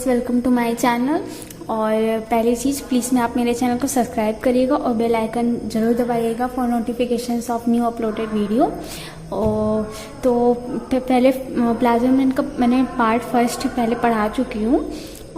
Welcome to my channel. और पहली चीज़ please मैं आप मेरे चैनल को सब्सक्राइब करिएगा और बेल आइकन ज़रूर दबाइएगा for notifications of new uploaded video. तो पहले प्लाज्मा मेम्ब्रेन का मैंने पार्ट फर्स्ट पहले पढ़ा चुकी हूँ,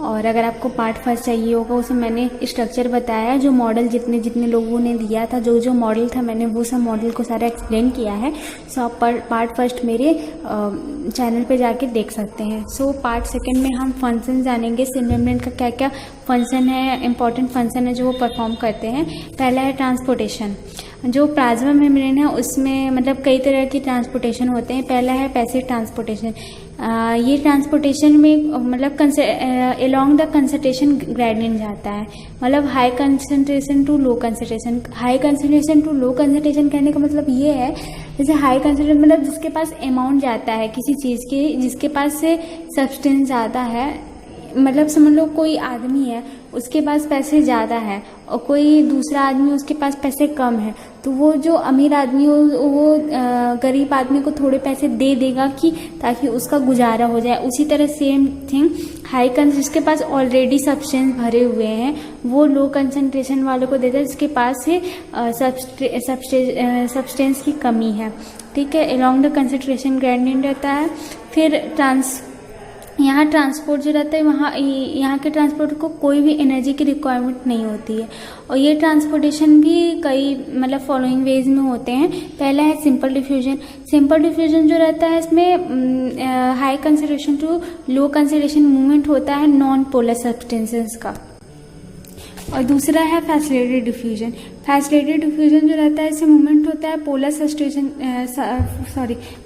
और अगर आपको पार्ट फर्स्ट चाहिए होगा उसमें मैंने स्ट्रक्चर बताया, जो मॉडल जितने लोगों ने दिया था, जो मॉडल था मैंने वो सब मॉडल को सारा एक्सप्लेन किया है। सो आप पार्ट फर्स्ट मेरे चैनल पे जाके देख सकते हैं। सो पार्ट सेकंड में हम फंक्शन जानेंगे, सेल मेम्ब्रेन का क्या क्या फंक्शन है, इंपॉर्टेंट फंक्शन है जो वो परफॉर्म करते हैं। पहला है ट्रांसपोर्टेशन। जो प्लाज्मा मेम्ब्रेन है उसमें मतलब कई तरह की ट्रांसपोर्टेशन होते हैं। पहला है पैसिव ट्रांसपोर्टेशन। ये ट्रांसपोर्टेशन में मतलब अलोंग द कंसंट्रेशन ग्रेडियंट जाता है, मतलब high concentration to low concentration. High concentration to low concentration कहने का मतलब ये है, जैसे हाई कंसंट्रेशन मतलब जिसके पास अमाउंट जाता है किसी चीज़ की, जिसके पास से सब्सटेंस ज़्यादा है, मतलब समझ लो कोई आदमी है उसके पास पैसे ज़्यादा है और कोई दूसरा आदमी उसके पास पैसे कम है, तो वो जो अमीर आदमी हो वो गरीब आदमी को थोड़े पैसे दे देगा कि ताकि उसका गुजारा हो जाए। उसी तरह सेम थिंग जिसके पास ऑलरेडी सब्सटेंस भरे हुए हैं वो लो कंसंट्रेशन वालों को देता है जिसके पास से सब्सटेंस की कमी है। ठीक है, अलोंग द कंसंट्रेशन ग्रेडियंट रहता है। फिर यहाँ ट्रांसपोर्ट जो रहता है, यहाँ के ट्रांसपोर्ट को कोई भी एनर्जी की रिक्वायरमेंट नहीं होती है, और ये ट्रांसपोर्टेशन भी कई मतलब फॉलोइंग वेज में होते हैं। पहला है सिंपल डिफ्यूजन। सिंपल डिफ्यूजन जो रहता है इसमें high concentration to low concentration movement होता है नॉन पोलर सब्सटेंसेस का। और दूसरा है फैसिलिटेटेड डिफ्यूजन। फैसिलिटेटेड डिफ्यूजन जो रहता है इससे मूवमेंट होता है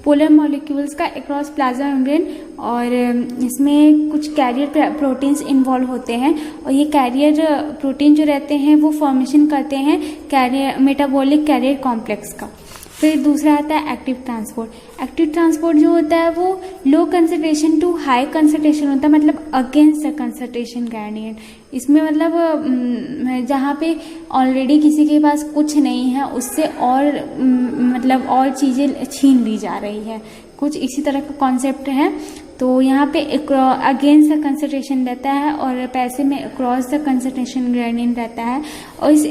पोलर मॉलिक्यूल्स का अक्रॉस प्लाज्मा मेम्ब्रेन, और इसमें कुछ कैरियर प्रोटीन्स इन्वॉल्व होते हैं, और ये कैरियर प्रोटीन जो रहते हैं वो फॉर्मेशन करते हैं कैरियर मेटाबॉलिक कैरियर कॉम्प्लेक्स का। फिर दूसरा आता है एक्टिव ट्रांसपोर्ट। एक्टिव ट्रांसपोर्ट जो होता है वो low concentration to high concentration होता है, मतलब अगेंस्ट द कंसंट्रेशन ग्रेडियंट। इसमें मतलब जहाँ पे ऑलरेडी किसी के पास कुछ नहीं है उससे और मतलब और चीज़ें छीन ली जा रही है, कुछ इसी तरह का कॉन्सेप्ट है। तो यहाँ पे अगेंस्ट द कंसंट्रेशन रहता है और पैसे में अक्रॉस द कंसंट्रेशन ग्रेडियंट रहता है, और इस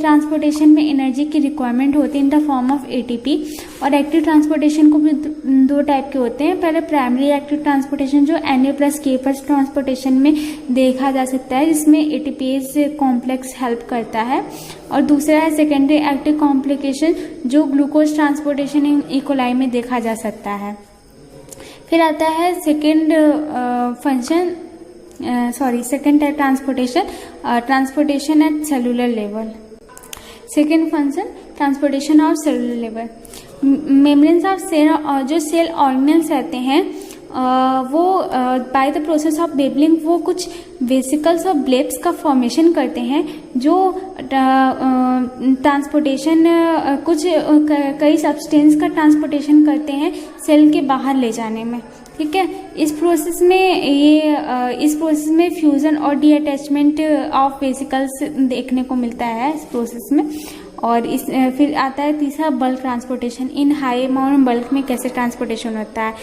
ट्रांसपोर्टेशन में एनर्जी की रिक्वायरमेंट होती है in the form of ATP. और एक्टिव ट्रांसपोर्टेशन को भी दो टाइप के होते हैं। पहले प्राइमरी एक्टिव ट्रांसपोर्टेशन जो Na+K+ ट्रांसपोर्टेशन में देखा जा सकता है, जिसमें एटीपीज कॉम्प्लेक्स हेल्प करता है, और दूसरा है सेकेंडरी एक्टिव कॉम्प्लिकेशन जो ग्लूकोज ट्रांसपोर्टेशन इन इकोलाई में देखा जा सकता है। फिर आता है second type transportation at cellular level. Second function transportation of cellular level. Membranes of cell, जो सेल ऑर्गेनेल्स रहते हैं वो by the process of blebbing वो कुछ वेसिकल्स और ब्लेब्स का फॉर्मेशन करते हैं, जो ट्रांसपोर्टेशन कुछ कई सब्सटेंस का ट्रांसपोर्टेशन करते हैं सेल के बाहर ले जाने में। ठीक है, इस प्रोसेस में फ्यूजन और डीअटैचमेंट ऑफ वेसिकल्स देखने को मिलता है इस प्रोसेस में। और फिर आता है तीसरा bulk transportation. In high amount bulk में कैसे ट्रांसपोर्टेशन होता है।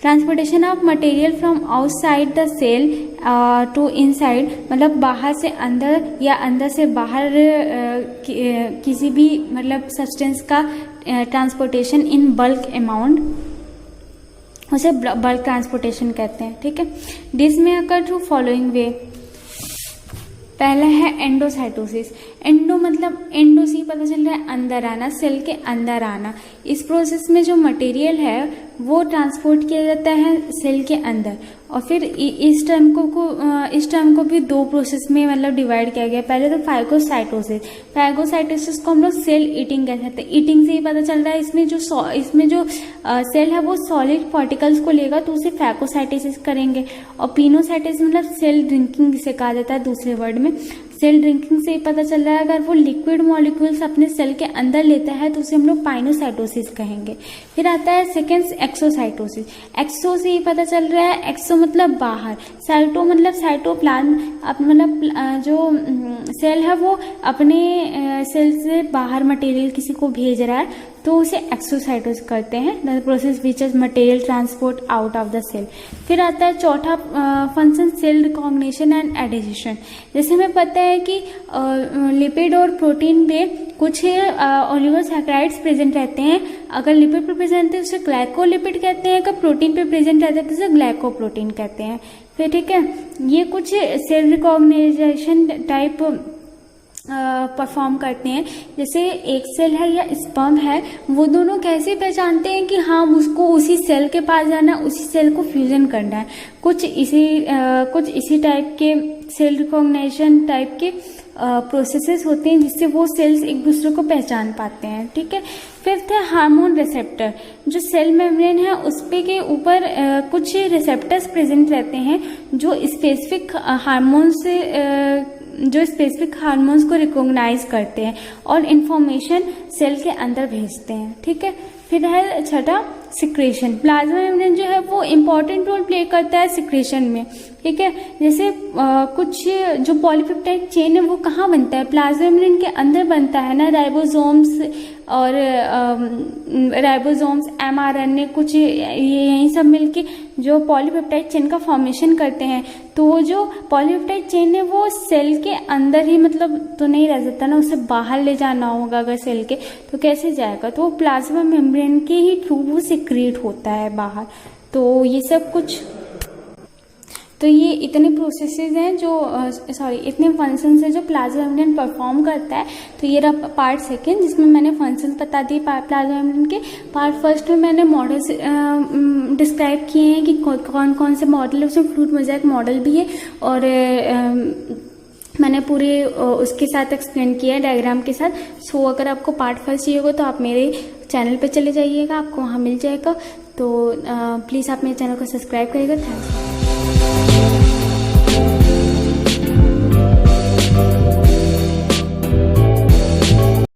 Transportation of material from outside the cell to inside, मतलब बाहर से अंदर या अंदर से बाहर किसी भी मतलब सब्सटेंस का ट्रांसपोर्टेशन इन बल्क अमाउंट, उसे बल्क ट्रांसपोर्टेशन कहते हैं। ठीक है, दिस में अकर थ्रू फॉलोइंग वे। पहला है एंडोसाइटोसिस। एंडो मतलब एंडो से पता चल रहा है अंदर आना, सेल के अंदर आना। इस प्रोसेस में जो मटेरियल है वो ट्रांसपोर्ट किया जाता है सेल के अंदर, और फिर इस टर्म को भी दो प्रोसेस में मतलब डिवाइड किया गया। पहले तो फाइगोसाइटोसिस। फाइगोसाइटोसिस को हम लोग सेल ईटिंग कह सकते हैं। ईटिंग से ही पता चल रहा है इसमें जो सेल है वो सॉलिड पार्टिकल्स को लेगा तो उसे फैगोसाइटोसिस करेंगे। और पिनोसाइटोसिस मतलब सेल ड्रिंकिंग जिसे कहा जाता है दूसरे वर्ड में। सेल ड्रिंकिंग से ही पता चल रहा है अगर वो लिक्विड मॉलिक्यूल्स अपने सेल के अंदर लेता है तो उसे हम लोग पाइनोसाइटोसिस कहेंगे। फिर आता है सेकेंड एक्सोसाइटोसिस। एक्सो से ही पता चल रहा है, एक्सो मतलब बाहर, साइटो मतलब साइटोप्लाज्म, मतलब जो सेल है वो अपने सेल से बाहर मटेरियल किसी को भेज रहा है तो उसे एक्सोसाइटोज कहते हैं, the process which is material transport out of the cell. फिर आता है चौथा function, cell recognition and addition. जैसे हमें पता है कि लिपिड और प्रोटीन पे कुछ ओलिगोसैकेराइड्स प्रेजेंट रहते हैं। अगर लिपिड पे प्रेजेंट रहते हैं उसे ग्लाइकोलिपिड कहते हैं, अगर प्रोटीन पे प्रेजेंट रहते हैं तो उसे ग्लाइकोप्रोटीन कहते हैं। फिर ठीक है, ये कुछ सेल रिकॉग्नाइजेशन टाइप परफॉर्म करते हैं। जैसे एक सेल है या स्पर्म है, वो दोनों कैसे पहचानते हैं कि हाँ उसको उसी सेल के पास जाना है, उसी सेल को फ्यूजन करना है। कुछ इसी टाइप के सेल रिकॉग्निशन टाइप के प्रोसेसेस होते हैं जिससे वो सेल्स एक दूसरे को पहचान पाते हैं। ठीक है, फिफ्थ है हार्मोन रिसेप्टर। जो सेल मेम्ब्रेन है उस पे के ऊपर कुछ रिसेप्टर्स प्रेजेंट रहते हैं जो स्पेसिफिक हार्मोन्स को रिकॉग्नाइज करते हैं और इंफॉर्मेशन सेल के अंदर भेजते हैं। ठीक है, फिर है छठा सिक्रेशन। प्लाज्मा मेम्ब्रेन जो है वो इम्पोर्टेंट रोल प्ले करता है सिक्रेशन में। ठीक है, जैसे कुछ जो पॉलीपेप्टाइड चेन है वो कहाँ बनता है, प्लाज्मा मेम्ब्रेन के अंदर बनता है ना। राइबोसोम्स एमआरएनए कुछ यही सब मिलके जो पॉलीपेप्टाइड चेन का फॉर्मेशन करते हैं। तो वो जो पॉलीपेप्टाइड चेन है वो सेल के अंदर ही मतलब तो नहीं रह सकता ना, उसे बाहर ले जाना होगा अगर सेल के, तो कैसे जाएगा। तो प्लाज्मा मेम्ब्रेन के ही थ्रू वो सिक्रेट होता है बाहर। तो ये सब कुछ, तो ये इतने प्रोसेसेस हैं जो इतने फंक्शंस हैं जो प्लाज्मा मेम्ब्रेन परफॉर्म करता है। तो ये रहा पार्ट सेकेंड जिसमें मैंने फंक्शंस बता दिए प्लाज्मा मेम्ब्रेन के। पार्ट फर्स्ट में मैंने मॉडल्स डिस्क्राइब किए हैं कि कौन कौन से मॉडल है, उसमें फ्लूइड मोज़ेक मॉडल भी है और मैंने पूरे उसके साथ एक्सप्लेन किया है डायग्राम के साथ। सो अगर आपको पार्ट फर्स्ट चाहिए होगा तो आप मेरे चैनल पे चले जाइएगा, आपको वहाँ मिल जाएगा। तो प्लीज़ आप मेरे चैनल को सब्सक्राइब करिएगा। थैंक्स।